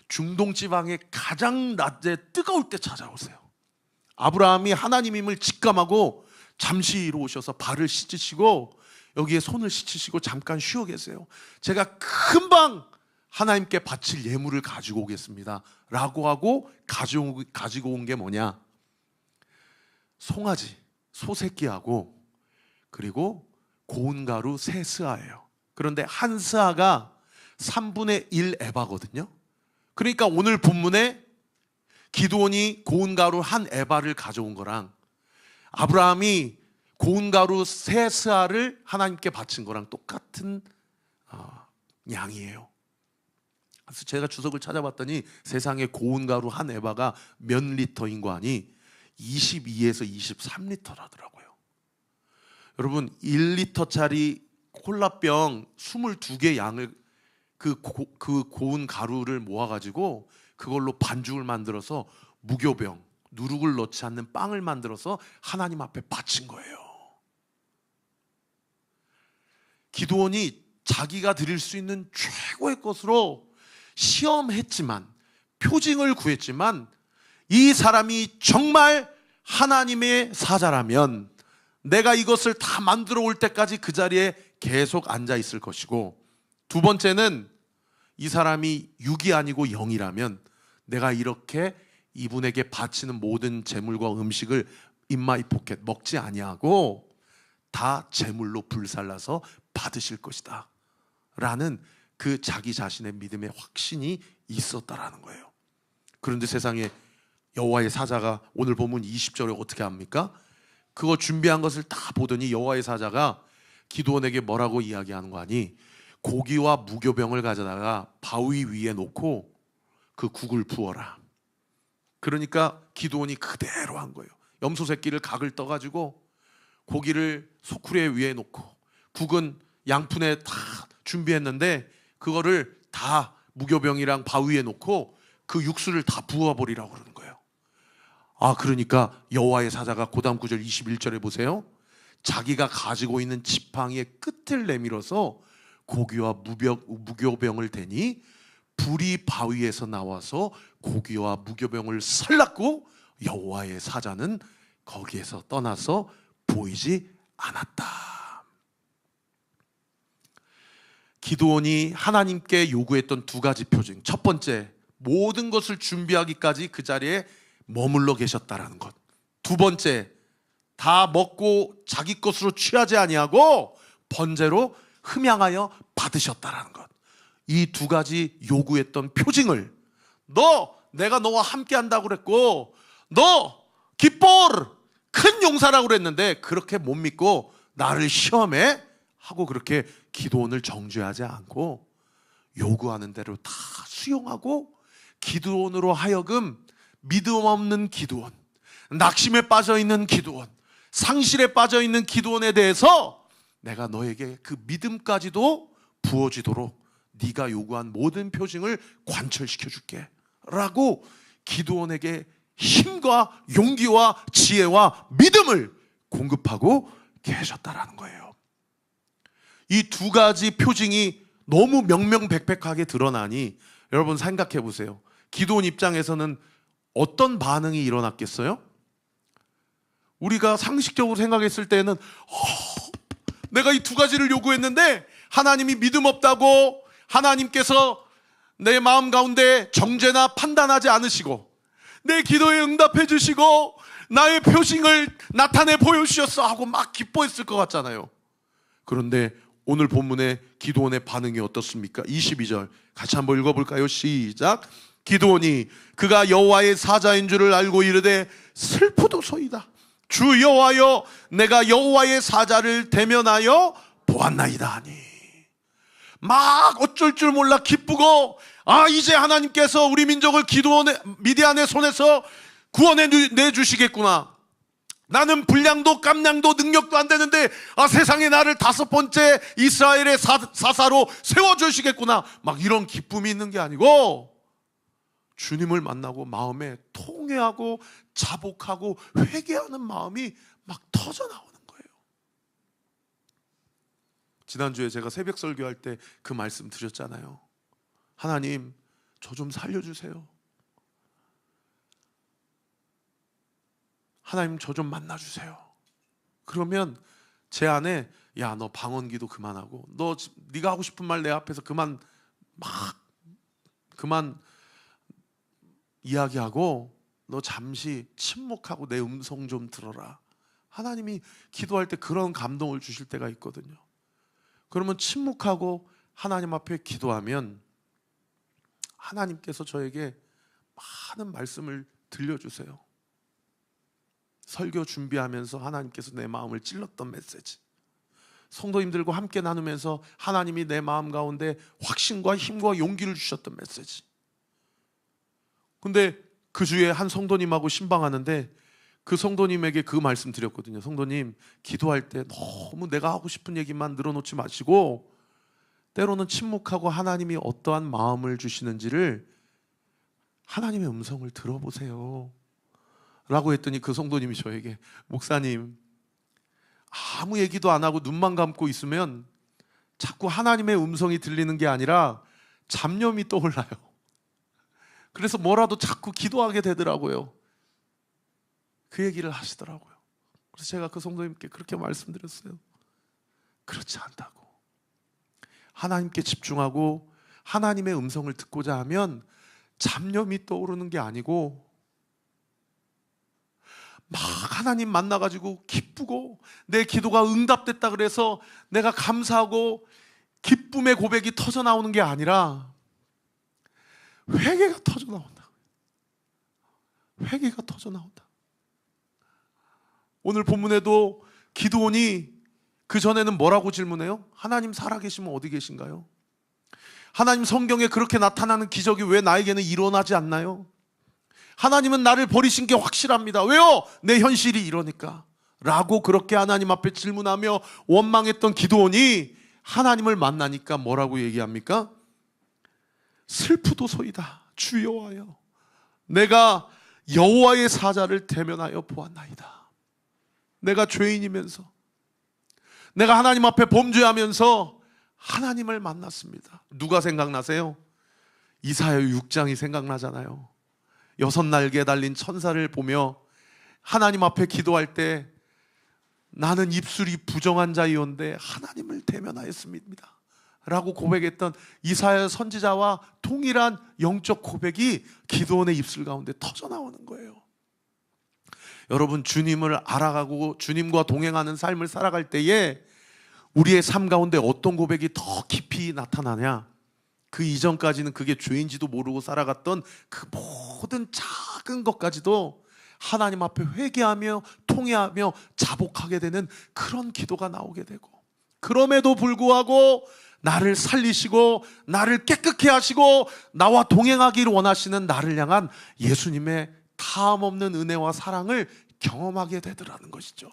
중동 지방의 가장 낮에 뜨거울 때 찾아오세요. 아브라함이 하나님임을 직감하고 잠시 이리 오셔서 발을 씻으시고 여기에 손을 씻으시고 잠깐 쉬어 계세요. 제가 금방 하나님께 바칠 예물을 가지고 오겠습니다 라고 하고 가지고 온 게 뭐냐, 송아지, 소새끼하고 그리고 고운 가루 3스아예요. 그런데 한 스아가 3분의 1 에바거든요. 그러니까 오늘 본문에 기드온이 고운 가루 한 에바를 가져온 거랑 아브라함이 고운 가루 3스아를 하나님께 바친 거랑 똑같은 양이에요. 그래서 제가 주석을 찾아봤더니 세상에 고운 가루 한 에바가 몇 리터인 거 아니? 22에서 23리터라더라고요. 여러분, 1리터짜리 콜라병 22개 양을 그 고운 가루를 모아가지고 그걸로 반죽을 만들어서 무교병, 누룩을 넣지 않는 빵을 만들어서 하나님 앞에 바친 거예요. 기드온이 자기가 드릴 수 있는 최고의 것으로 시험했지만, 표징을 구했지만, 이 사람이 정말 하나님의 사자라면 내가 이것을 다 만들어 올 때까지 그 자리에 계속 앉아 있을 것이고, 두 번째는 이 사람이 6이 아니고 0이라면 내가 이렇게 이분에게 바치는 모든 제물과 음식을 in my pocket 먹지 아니하고 다 제물로 불살라서 받으실 것이다 라는 그 자기 자신의 믿음의 확신이 있었다라는 거예요. 그런데 세상에 여호와의 사자가 오늘 본문 20절에 어떻게 합니까? 그거 준비한 것을 다 보더니 여호와의 사자가 기드온에게 뭐라고 이야기하는 거 아니? 고기와 무교병을 가져다가 바위 위에 놓고 그 국을 부어라. 그러니까 기드온이 그대로 한 거예요. 염소 새끼를 각을 떠가지고 고기를 소쿠리 위에 놓고, 국은 양푼에 다 준비했는데 그거를 다 무교병이랑 바위에 놓고 그 육수를 다 부어버리라고 그러는 거예요. 그러니까 여호와의 사자가 그 다음 구절 21절에 보세요. 자기가 가지고 있는 지팡이의 끝을 내밀어서 고기와 무교병을 대니 불이 바위에서 나와서 고기와 무교병을 살랐고 여호와의 사자는 거기에서 떠나서 보이지 않았다. 기드온이 하나님께 요구했던 두 가지 표징, 첫 번째, 모든 것을 준비하기까지 그 자리에 머물러 계셨다라는 것. 두 번째, 다 먹고 자기 것으로 취하지 아니하고 번제로 흠양하여 받으셨다라는 것. 이 두 가지 요구했던 표징을, 내가 너와 함께 한다고 그랬고, 너 기뻐르 큰 용사라고 그랬는데 그렇게 못 믿고 나를 시험해 하고 그렇게 기도원을 정죄하지 않고 요구하는 대로 다 수용하고, 기도원으로 하여금 믿음 없는 기도원, 낙심에 빠져있는 기도원, 상실에 빠져있는 기도원에 대해서 내가 너에게 그 믿음까지도 부어지도록 네가 요구한 모든 표징을 관철시켜 줄게 라고 기도원에게 힘과 용기와 지혜와 믿음을 공급하고 계셨다라는 거예요. 이 두 가지 표징이 너무 명명백백하게 드러나니 여러분 생각해 보세요. 기도원 입장에서는 어떤 반응이 일어났겠어요? 우리가 상식적으로 생각했을 때는 내가 이 두 가지를 요구했는데 하나님이 믿음 없다고 하나님께서 내 마음 가운데 정죄나 판단하지 않으시고 내 기도에 응답해 주시고 나의 표징을 나타내 보여주셨어 하고 막 기뻐했을 것 같잖아요. 그런데 오늘 본문의 기도원의 반응이 어떻습니까? 22절 같이 한번 읽어볼까요? 시작. 기도원이 그가 여호와의 사자인 줄을 알고 이르되 슬프도소이다. 주 여호와여, 내가 여호와의 사자를 대면하여 보았나이다 하니. 막 어쩔 줄 몰라 기쁘고, 이제 하나님께서 우리 민족을 기도원의 미디안의 손에서 구원해 내주시겠구나. 나는 분량도 깜냥도 능력도 안 되는데 세상에 나를 5번째 이스라엘의 사사로 세워주시겠구나. 막 이런 기쁨이 있는 게 아니고 주님을 만나고 마음에 통회하고 자복하고 회개하는 마음이 막 터져 나오는 거예요. 지난주에 제가 새벽 설교할 때 그 말씀 드렸잖아요. 하나님, 저 좀 살려주세요. 하나님, 저 좀 만나주세요. 그러면 제 안에 야, 너 방언기도 그만하고 네가 하고 싶은 말 내 앞에서 그만 이야기하고 너 잠시 침묵하고 내 음성 좀 들어라. 하나님이 기도할 때 그런 감동을 주실 때가 있거든요. 그러면 침묵하고 하나님 앞에 기도하면 하나님께서 저에게 많은 말씀을 들려주세요. 설교 준비하면서 하나님께서 내 마음을 찔렀던 메시지, 성도님들과 함께 나누면서 하나님이 내 마음 가운데 확신과 힘과 용기를 주셨던 메시지. 근데 그 주에 한 성도님하고 신방하는데 그 성도님에게 그 말씀 드렸거든요. 성도님, 기도할 때 너무 내가 하고 싶은 얘기만 늘어놓지 마시고 때로는 침묵하고 하나님이 어떠한 마음을 주시는지를 하나님의 음성을 들어보세요 라고 했더니 그 성도님이 저에게 목사님, 아무 얘기도 안 하고 눈만 감고 있으면 자꾸 하나님의 음성이 들리는 게 아니라 잡념이 떠올라요. 그래서 뭐라도 자꾸 기도하게 되더라고요. 그 얘기를 하시더라고요. 그래서 제가 그 성도님께 그렇게 말씀드렸어요. 그렇지 않다고. 하나님께 집중하고 하나님의 음성을 듣고자 하면 잡념이 떠오르는 게 아니고 막 하나님 만나가지고 기쁘고 내 기도가 응답됐다 그래서 내가 감사하고 기쁨의 고백이 터져 나오는 게 아니라 회개가 터져 나온다. 회개가 터져 나온다. 오늘 본문에도 기드온이 그전에는 뭐라고 질문해요? 하나님 살아계시면 어디 계신가요? 하나님 성경에 그렇게 나타나는 기적이 왜 나에게는 일어나지 않나요? 하나님은 나를 버리신 게 확실합니다. 왜요? 내 현실이 이러니까 라고 그렇게 하나님 앞에 질문하며 원망했던 기드온이 하나님을 만나니까 뭐라고 얘기합니까? 슬프도소이다. 주 여호와여, 내가 여호와의 사자를 대면하여 보았나이다. 내가 죄인이면서 내가 하나님 앞에 범죄하면서 하나님을 만났습니다. 누가 생각나세요? 이사야 6장이 생각나잖아요. 6날개 달린 천사를 보며 하나님 앞에 기도할 때 나는 입술이 부정한 자이온데 하나님을 대면하였습니다 라고 고백했던 이사야 선지자와 동일한 영적 고백이 기드온의 입술 가운데 터져 나오는 거예요. 여러분, 주님을 알아가고 주님과 동행하는 삶을 살아갈 때에 우리의 삶 가운데 어떤 고백이 더 깊이 나타나냐? 그 이전까지는 그게 죄인지도 모르고 살아갔던 그 모든 작은 것까지도 하나님 앞에 회개하며 통회하며 자복하게 되는 그런 기도가 나오게 되고, 그럼에도 불구하고 나를 살리시고 나를 깨끗게 하시고 나와 동행하기를 원하시는 나를 향한 예수님의 다함없는 은혜와 사랑을 경험하게 되더라는 것이죠.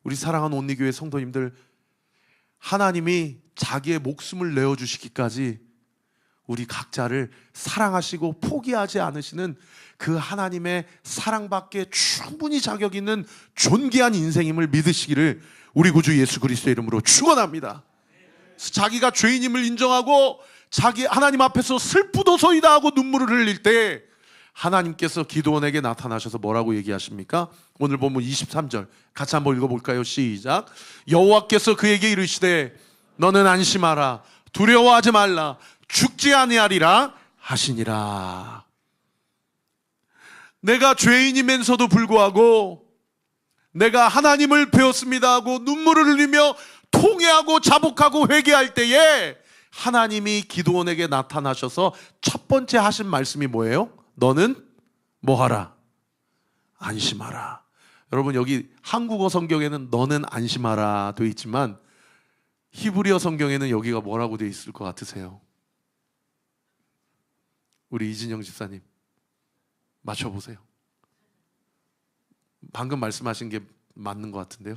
우리 사랑하는 온리교회 성도님들, 하나님이 자기의 목숨을 내어주시기까지 우리 각자를 사랑하시고 포기하지 않으시는 그 하나님의 사랑받기에 충분히 자격 있는 존귀한 인생임을 믿으시기를 우리 구주 예수 그리스도의 이름으로 축원합니다. 자기가 죄인임을 인정하고 자기 하나님 앞에서 슬프도소이다 하고 눈물을 흘릴 때 하나님께서 기드온에게 나타나셔서 뭐라고 얘기하십니까? 오늘 본문 23절 같이 한번 읽어볼까요? 시작. 여호와께서 그에게 이르시되 너는 안심하라, 두려워하지 말라, 죽지 아니하리라 하시니라. 내가 죄인이면서도 불구하고 내가 하나님을 배웠습니다 하고 눈물을 흘리며 통회하고 자복하고 회개할 때에 하나님이 기드온에게 나타나셔서 첫 번째 하신 말씀이 뭐예요? 너는 뭐하라? 안심하라. 여러분, 여기 한국어 성경에는 너는 안심하라 되어 있지만 히브리어 성경에는 여기가 뭐라고 되어 있을 것 같으세요? 우리 이진영 집사님 맞춰보세요. 방금 말씀하신 게 맞는 것 같은데요?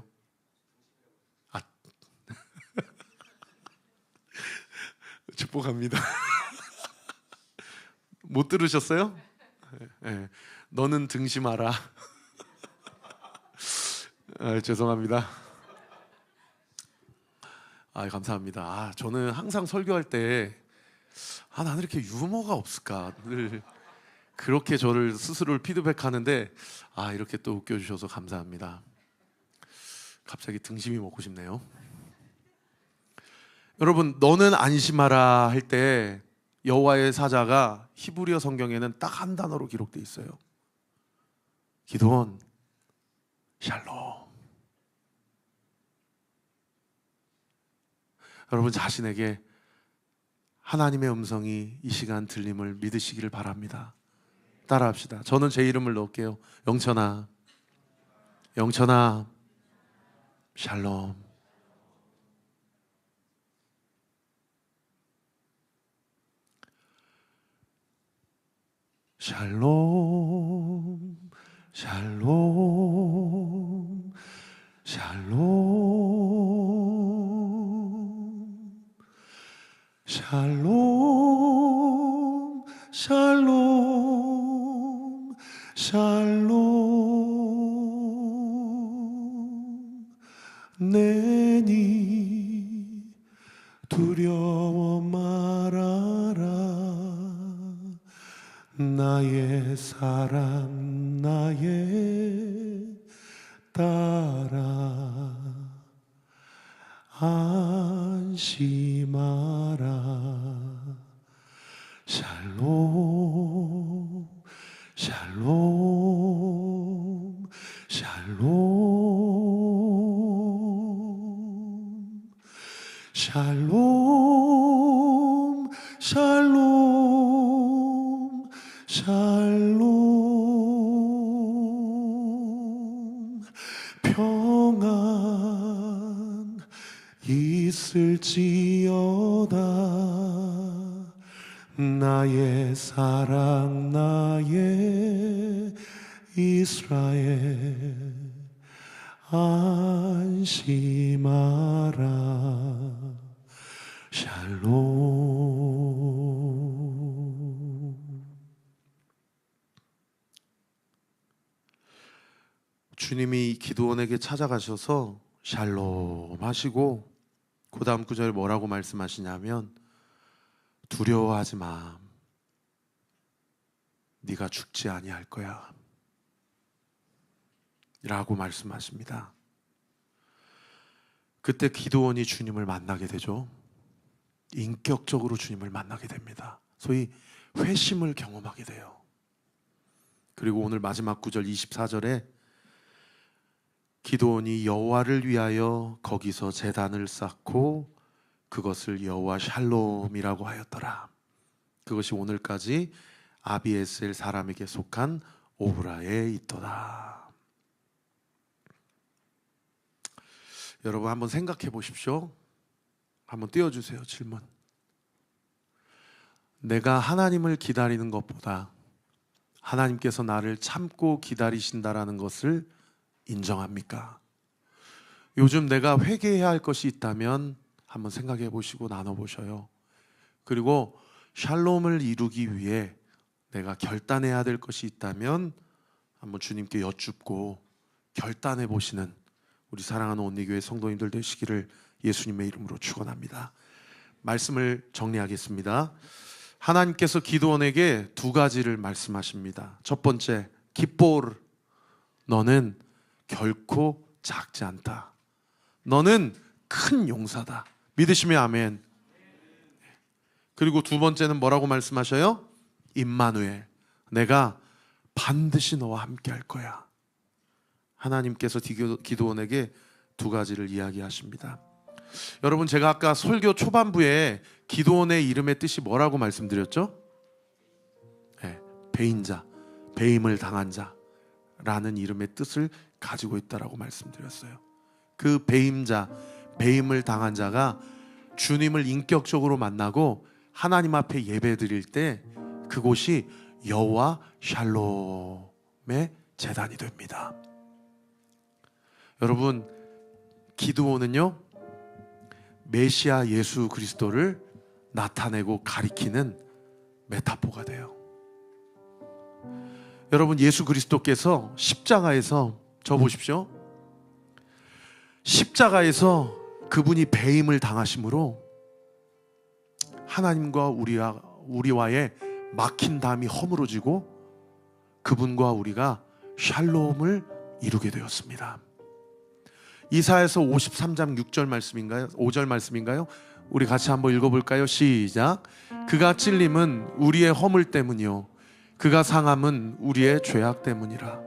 축복합니다. 못 들으셨어요? 네. 너는 등심하라. 죄송합니다. 감사합니다. 저는 항상 설교할 때 나는 이렇게 유머가 없을까 늘 그렇게 저를 스스로를 피드백하는데 이렇게 또 웃겨주셔서 감사합니다. 갑자기 등심이 먹고 싶네요. 여러분, 너는 안심하라 할 때 여호와의 사자가 히브리어 성경에는 딱 한 단어로 기록되어 있어요. 기드온 샬롬. 여러분 자신에게 하나님의 음성이 이 시간 들림을 믿으시기를 바랍니다. 따라합시다. 저는 제 이름을 넣을게요. 영천아, 영천아, 샬롬. 샬롬, 샬롬, 샬롬, 샬롬, 샬롬, 샬롬. 내니 두려워 말아라. 나의 사랑 나의 딸아, 안심하라. 샬롬, 샬롬, 샬롬, 샬롬, 샬롬, 샬롬. 평안 있을지어다. 나의 사랑 나의 이스라엘, 안심하라. 샬롬. 주님이 기드온에게 찾아가셔서 샬롬 하시고 그 다음 구절 뭐라고 말씀하시냐면 두려워하지 마. 네가 죽지 아니할 거야 라고 말씀하십니다. 그때 기드온이 주님을 만나게 되죠. 인격적으로 주님을 만나게 됩니다. 소위 회심을 경험하게 돼요. 그리고 오늘 마지막 구절 24절에 기드온이 여호와를 위하여 거기서 제단을 쌓고 그것을 여호와 샬롬이라고 하였더라. 그것이 오늘까지 아비에셀 사람에게 속한 오브라에 있도다. 여러분 한번 생각해 보십시오. 한번 띄워주세요. 질문. 내가 하나님을 기다리는 것보다 하나님께서 나를 참고 기다리신다라는 것을 인정합니까? 요즘 내가 회개해야 할 것이 있다면 한번 생각해 보시고 나눠 보셔요. 그리고 샬롬을 이루기 위해 내가 결단해야 될 것이 있다면 한번 주님께 여쭙고 결단해 보시는 우리 사랑하는 온리교회 성도님들 되시기를 예수님의 이름으로 축원합니다. 말씀을 정리하겠습니다. 하나님께서 기드온에게 두 가지를 말씀하십니다. 첫 번째, 기뽀르, 너는 결코 작지 않다. 너는 큰 용사다. 믿으시면 아멘. 그리고 두 번째는 뭐라고 말씀하셔요? 임마누엘, 내가 반드시 너와 함께 할 거야. 하나님께서 기드온에게 두 가지를 이야기하십니다. 여러분, 제가 아까 설교 초반부에 기드온의 이름의 뜻이 뭐라고 말씀드렸죠? 네, 배인자, 배임을 당한 자라는 이름의 뜻을 가지고 있다라고 말씀드렸어요. 그 배임자, 배임을 당한 자가 주님을 인격적으로 만나고 하나님 앞에 예배 드릴 때 그곳이 여호와 샬롬의 제단이 됩니다. 여러분, 기드온은요 메시아 예수 그리스도를 나타내고 가리키는 메타포가 돼요. 여러분, 예수 그리스도께서 십자가에서 저 보십시오. 십자가에서 그분이 배임을 당하심으로 하나님과 우리와의 막힌 담이 허물어지고 그분과 우리가 샬롬을 이루게 되었습니다. 이사야서 53장 6절 말씀인가요? 5절 말씀인가요? 우리 같이 한번 읽어볼까요? 시작. 그가 찔림은 우리의 허물 때문이요 그가 상함은 우리의 죄악 때문이라.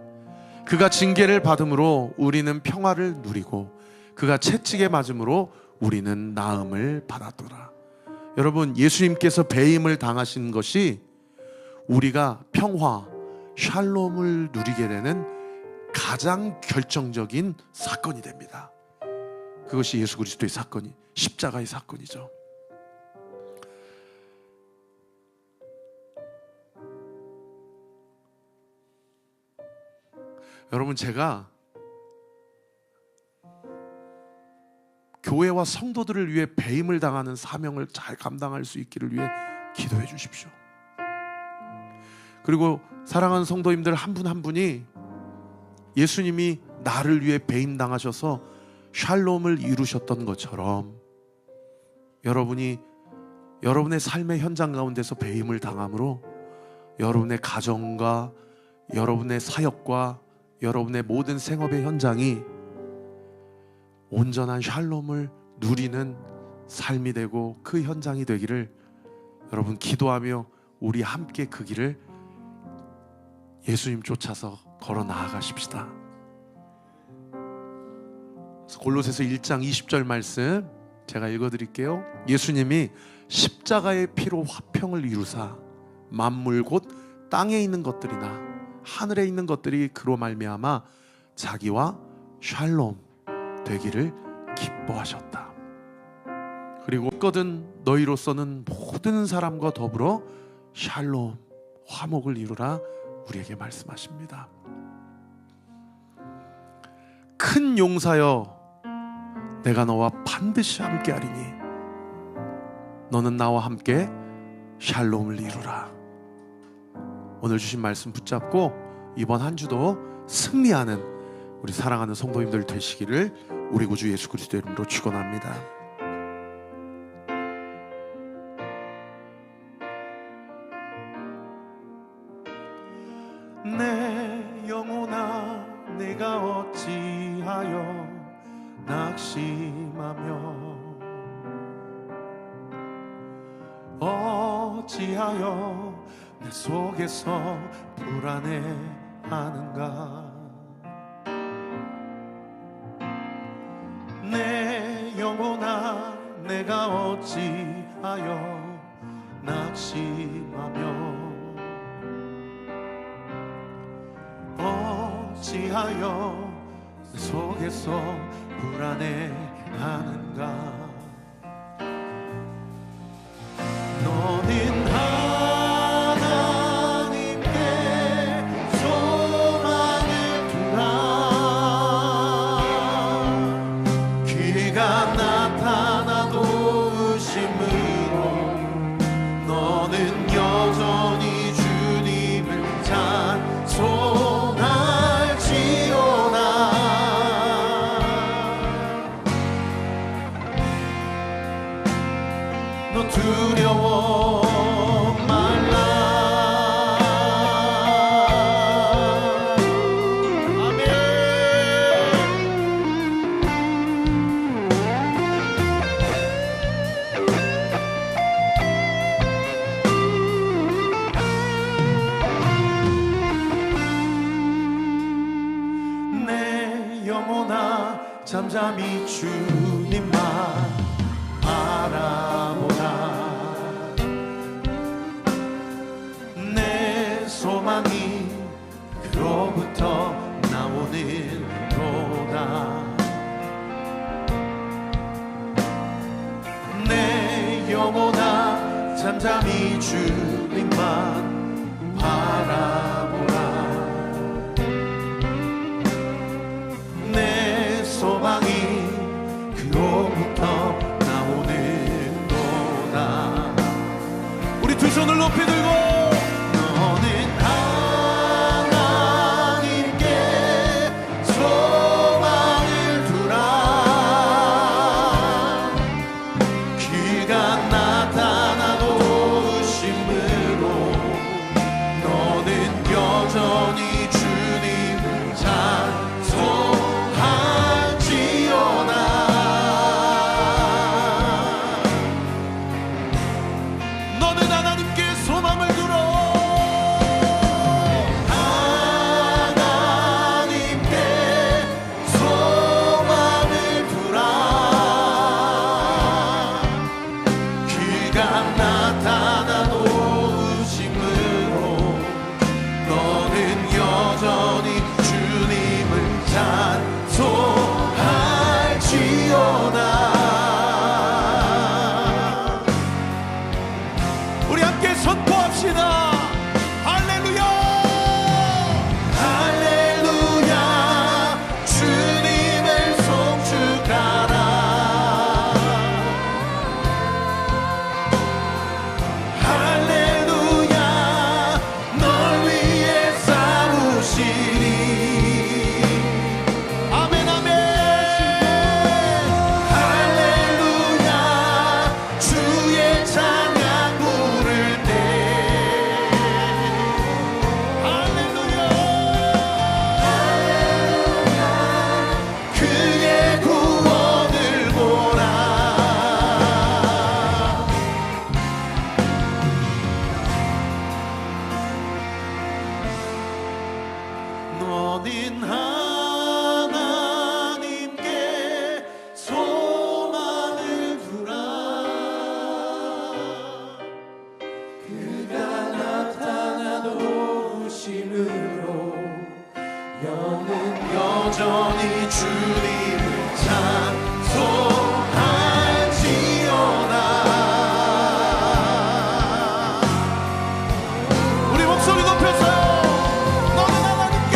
그가 징계를 받음으로 우리는 평화를 누리고 그가 채찍에 맞음으로 우리는 나음을 받았더라. 여러분, 예수님께서 배임을 당하신 것이 우리가 평화, 샬롬을 누리게 되는 가장 결정적인 사건이 됩니다. 그것이 예수 그리스도의 사건이, 십자가의 사건이죠. 여러분, 제가 교회와 성도들을 위해 배임을 당하는 사명을 잘 감당할 수 있기를 위해 기도해 주십시오. 그리고 사랑하는 성도님들 한 분 한 분이 예수님이 나를 위해 배임 당하셔서 샬롬을 이루셨던 것처럼 여러분이 여러분의 삶의 현장 가운데서 배임을 당함으로 여러분의 가정과 여러분의 사역과 여러분의 모든 생업의 현장이 온전한 샬롬을 누리는 삶이 되고 그 현장이 되기를 여러분 기도하며 우리 함께 그 길을 예수님 쫓아서 걸어 나아가십시다. 골로새서 1장 20절 말씀 제가 읽어드릴게요. 예수님이 십자가의 피로 화평을 이루사 만물 곧 땅에 있는 것들이나 하늘에 있는 것들이 그로 말미암아 자기와 샬롬 되기를 기뻐하셨다. 그리고 거든 너희로서는 모든 사람과 더불어 샬롬 화목을 이루라 우리에게 말씀하십니다. 큰 용사여 내가 너와 반드시 함께하리니 너는 나와 함께 샬롬을 이루라. 오늘 주신 말씀 붙잡고 이번 한 주도 승리하는 우리 사랑하는 성도님들 되시기를 우리 구주 예수 그리스도 이름으로 축원합니다. 내 영혼아 내가 어찌하여 낙심하며 어찌하여 내 속에서 불안해 아는가. 내 영혼아 내가 어찌하여 낙심하며 어찌하여 내 속에서 불안해하는가. 너는 하나님께 소망을 두라. 그가 나타나 도우심으로 너는 여전히 주님을 찬송할지어다. 너 두려워 말라. 아멘. 내 영혼아 잠잠히 주님만 바라보라. 내 소망이 그로부터 나오는도다. 내 영혼아 잠잠히 주님만 바라보라. 내 소망이 그로부터 나오는도다. 우리 두 손을 높이 들고 너는 하나님께 소망을 두라. 그가 나타나 도우심으로 너는 여전히 주님을 찬송할지어다. 너는 하나님께 소망을 두라. 하나님께 소망을 두라. 그가 나타나 도우심으로 너는 여전히 주님을 찬송할지어다. 우리 함께 선포합시다. 할렐루야 할렐루야 주님을 송축하라. 할렐루야 널 위해 싸우시리. 아멘 아멘. 할렐루야 주의 찬양 부를 때. 할렐루야 할렐루야 그의 구원을 보라. 너는 하나님께 소망을 두라. 그가 나타나 도우심으로 너는 여전히 주님을 찬송할지어다. 우리 목소리 높여서요. 너는 하나님께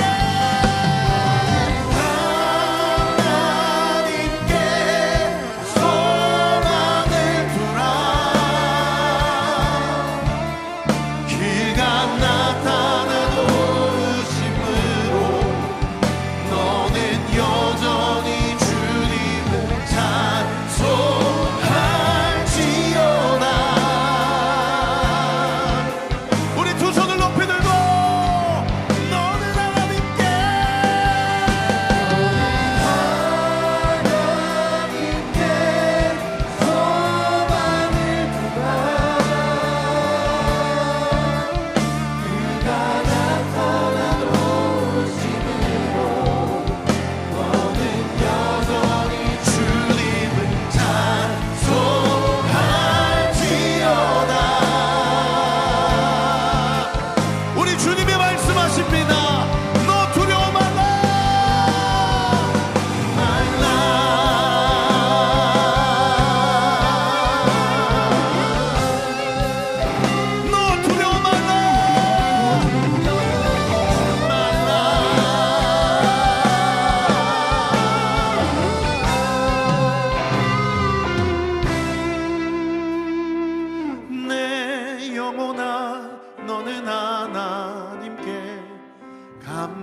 소망을 두라. 그가 나타나 도우심으로 너는 여전히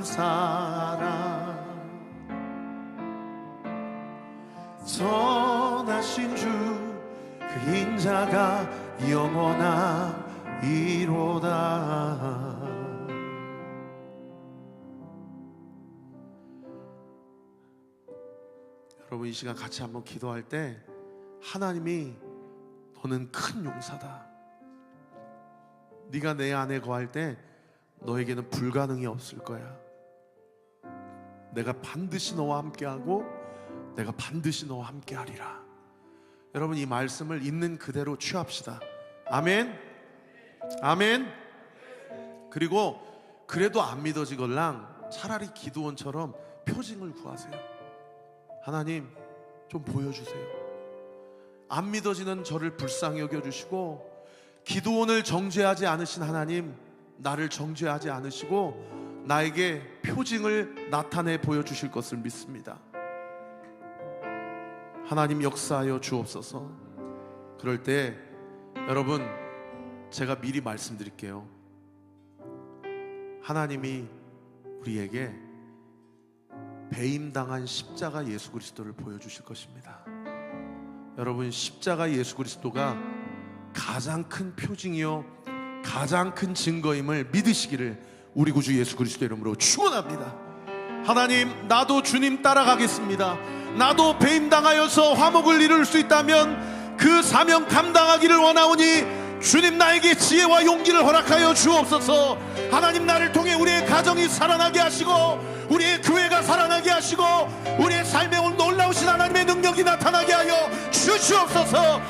사랑 선하신 주 그 인자가 영원하리로다. 여러분 이 시간 같이 한번 기도할 때 하나님이 너는 큰 용사다, 네가 내 안에 거할 때 너에게는 불가능이 없을 거야, 내가 반드시 너와 함께하고 내가 반드시 너와 함께하리라. 여러분 이 말씀을 있는 그대로 취합시다. 아멘. 아멘. 그리고 그래도 안 믿어지걸랑 차라리 기드온처럼 표징을 구하세요. 하나님 좀 보여주세요. 안 믿어지는 저를 불쌍히 여겨주시고, 기드온을 정죄하지 않으신 하나님 나를 정죄하지 않으시고 나에게 표징을 나타내 보여주실 것을 믿습니다. 하나님 역사하여 주옵소서. 그럴 때 여러분 제가 미리 말씀드릴게요. 하나님이 우리에게 배임당한 십자가 예수 그리스도를 보여주실 것입니다. 여러분 십자가 예수 그리스도가 가장 큰 표징이요 가장 큰 증거임을 믿으시기를 우리 구주 예수 그리스도 이름으로 축원합니다. 하나님 나도 주님 따라가겠습니다. 나도 배임당하여서 화목을 이룰 수 있다면 그 사명 감당하기를 원하오니 주님 나에게 지혜와 용기를 허락하여 주옵소서. 하나님 나를 통해 우리의 가정이 살아나게 하시고 우리의 교회가 살아나게 하시고 우리의 삶에 온 놀라우신 하나님의 능력이 나타나게 하여 주시옵소서.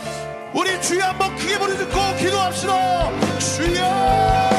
우리 주여 한번 크게 부르 듣고 기도합시다. 주여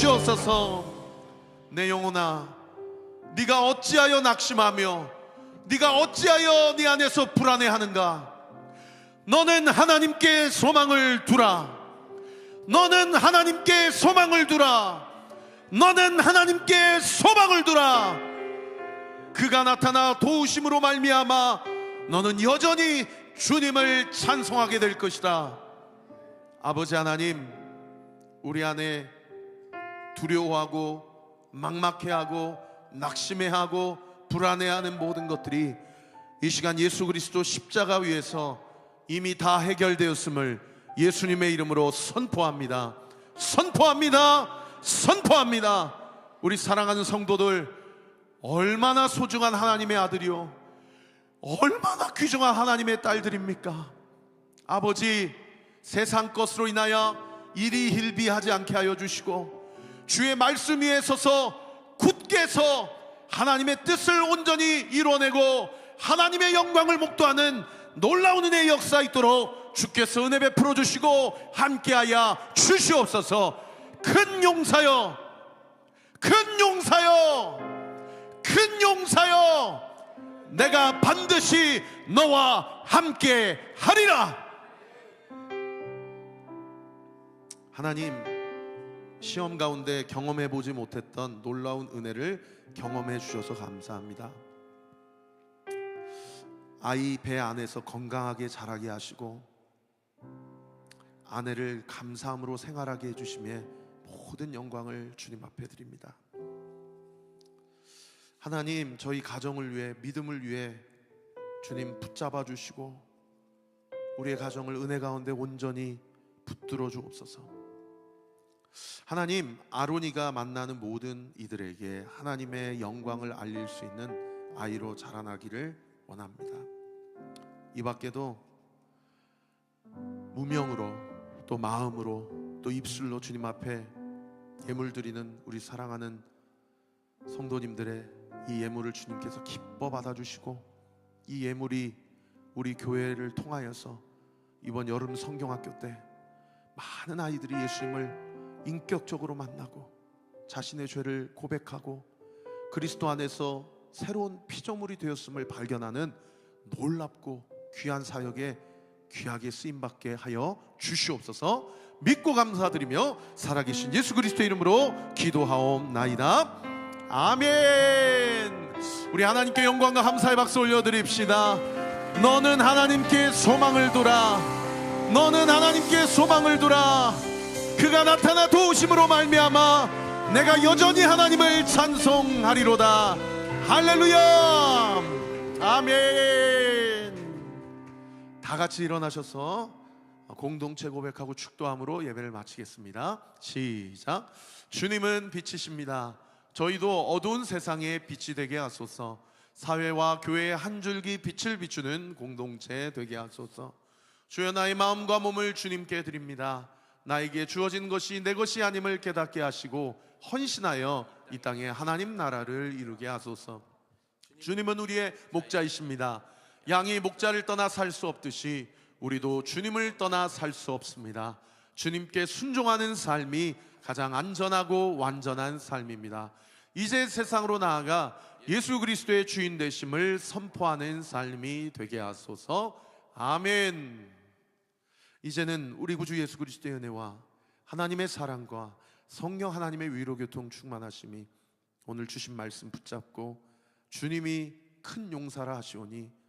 주시옵소서. 내 영혼아 네가 어찌하여 낙심하며 네가 어찌하여 네 안에서 불안해하는가. 너는 하나님께 소망을 두라. 너는 하나님께 소망을 두라. 너는 하나님께 소망을 두라. 그가 나타나 도우심으로 말미암아 너는 여전히 주님을 찬송하게 될 것이다. 아버지 하나님, 우리 안에 두려워하고 막막해하고 낙심해하고 불안해하는 모든 것들이 이 시간 예수 그리스도 십자가 위에서 이미 다 해결되었음을 예수님의 이름으로 선포합니다. 선포합니다. 선포합니다. 우리 사랑하는 성도들, 얼마나 소중한 하나님의 아들이요 얼마나 귀중한 하나님의 딸들입니까? 아버지, 세상 것으로 인하여 일이 hil비하지 않게 하여 주시고 주의 말씀 위에 서서 굳게 서 하나님의 뜻을 온전히 이뤄내고 하나님의 영광을 목도하는 놀라운 은혜의 역사 있도록 주께서 은혜 베풀어 주시고 함께하여 주시옵소서. 큰 용사여, 큰 용사여, 큰 용사여, 내가 반드시 너와 함께 하리라. 하나님, 시험 가운데 경험해 보지 못했던 놀라운 은혜를 경험해 주셔서 감사합니다. 아이 배 안에서 건강하게 자라게 하시고 아내를 감사함으로 생활하게 해주심에 모든 영광을 주님 앞에 드립니다. 하나님, 저희 가정을 위해, 믿음을 위해 주님 붙잡아 주시고 우리의 가정을 은혜 가운데 온전히 붙들어 주옵소서. 하나님, 아론이가 만나는 모든 이들에게 하나님의 영광을 알릴 수 있는 아이로 자라나기를 원합니다. 이 밖에도 무명으로 또 마음으로 또 입술로 주님 앞에 예물 드리는 우리 사랑하는 성도님들의 이 예물을 주님께서 기뻐 받아주시고 이 예물이 우리 교회를 통하여서 이번 여름 성경학교 때 많은 아이들이 예수님을 인격적으로 만나고 자신의 죄를 고백하고 그리스도 안에서 새로운 피조물이 되었음을 발견하는 놀랍고 귀한 사역에 귀하게 쓰임받게 하여 주시옵소서. 믿고 감사드리며 살아계신 예수 그리스도의 이름으로 기도하옵나이다. 아멘. 우리 하나님께 영광과 감사의 박수 올려드립시다. 너는 하나님께 소망을 두라. 너는 하나님께 소망을 두라. 그가 나타나 도우심으로 말미암아 내가 여전히 하나님을 찬송하리로다. 할렐루야. 아멘. 다 같이 일어나셔서 공동체 고백하고 축도함으로 예배를 마치겠습니다. 시작. 주님은 빛이십니다. 저희도 어두운 세상에 빛이 되게 하소서. 사회와 교회의 한 줄기 빛을 비추는 공동체 되게 하소서. 주여, 나의 마음과 몸을 주님께 드립니다. 나에게 주어진 것이 내 것이 아님을 깨닫게 하시고 헌신하여 이 땅에 하나님 나라를 이루게 하소서. 주님은 우리의 목자이십니다. 양이 목자를 떠나 살 수 없듯이 우리도 주님을 떠나 살 수 없습니다. 주님께 순종하는 삶이 가장 안전하고 완전한 삶입니다. 이제 세상으로 나아가 예수 그리스도의 주인 되심을 선포하는 삶이 되게 하소서. 아멘. 이제는 우리 구주 예수 그리스도의 은혜와 하나님의 사랑과 성령 하나님의 위로 교통 충만하심이 오늘 주신 말씀 붙잡고 주님이 큰 용사라 하시오니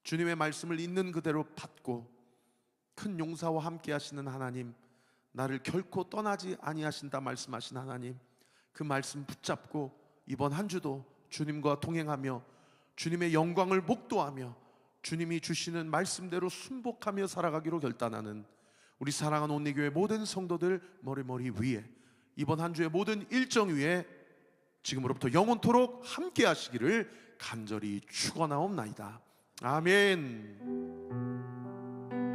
주님의 말씀을 있는 그대로 받고 큰 용사와 함께 하시는 하나님, 나를 결코 떠나지 아니하신다 말씀하신 하나님, 그 말씀 붙잡고 이번 한 주도 주님과 동행하며 주님의 영광을 목도하며 주님이 주시는 말씀대로 순복하며 살아가기로 결단하는 우리 사랑하는 온리교회 모든 성도들 머리 위에 이번 한 주의 모든 일정 위에 지금으로부터 영원토록 함께 하시기를 간절히 축원하옵나이다. 아멘.